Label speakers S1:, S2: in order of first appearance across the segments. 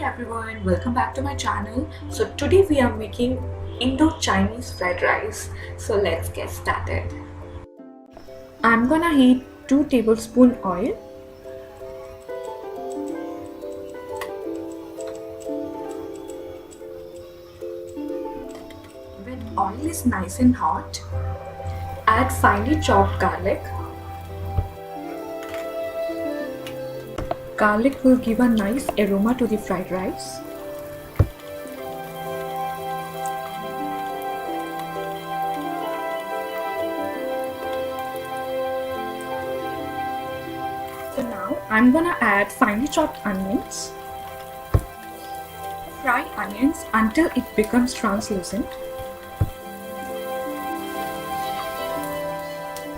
S1: everyone, welcome back to my channel. So today we are making Indo-Chinese fried rice. So let's get started. I'm gonna heat 2 tablespoons oil. When oil is nice and hot, add finely chopped garlic. Garlic will give a nice aroma to the fried rice. So now I'm gonna add finely chopped onions. Fry onions until it becomes translucent.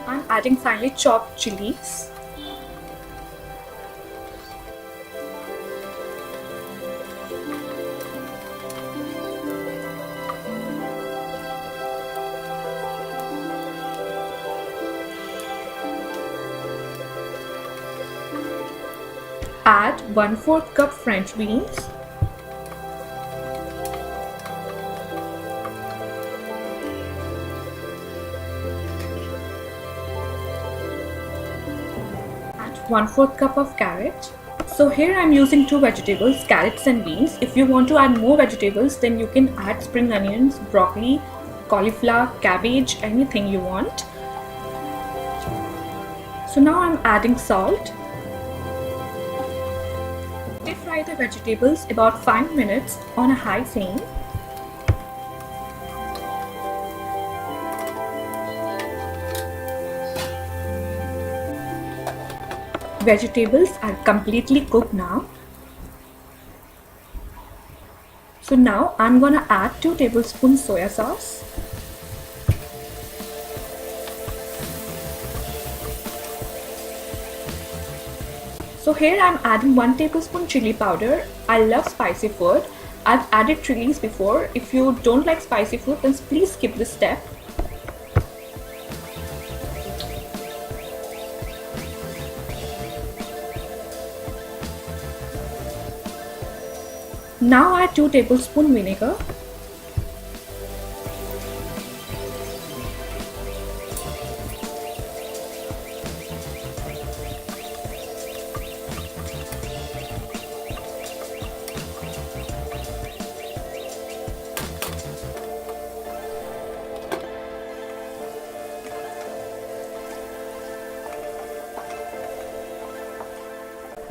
S1: I'm adding finely chopped chilies. Add 1/4 cup French beans. Add 1/4 cup of carrot. So here I'm using 2 vegetables, carrots and beans. If you want to add more vegetables, then you can add spring onions, broccoli, cauliflower, cabbage, anything you want. So now I'm adding salt. Deep fry the vegetables about 5 minutes on a high flame. Vegetables are completely cooked now. So now I'm gonna add 2 tablespoons soya sauce. So here I'm adding 1 tablespoon chili powder. I love spicy food. I've added chilies before. If you don't like spicy food, then please skip this step. Now add 2 tablespoons vinegar.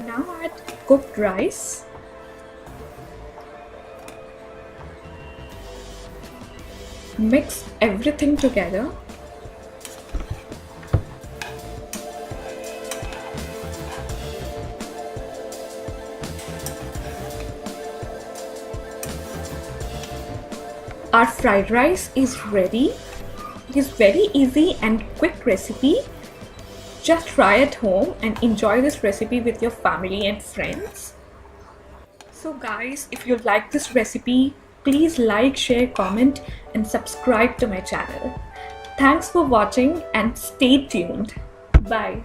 S1: Now add cooked rice. Mix everything together. Our fried rice is ready. It is very easy and quick recipe. Just try at home and enjoy this recipe with your family and friends. So guys, if you like this recipe, please like, share, comment and subscribe to my channel. Thanks for watching and stay tuned. Bye.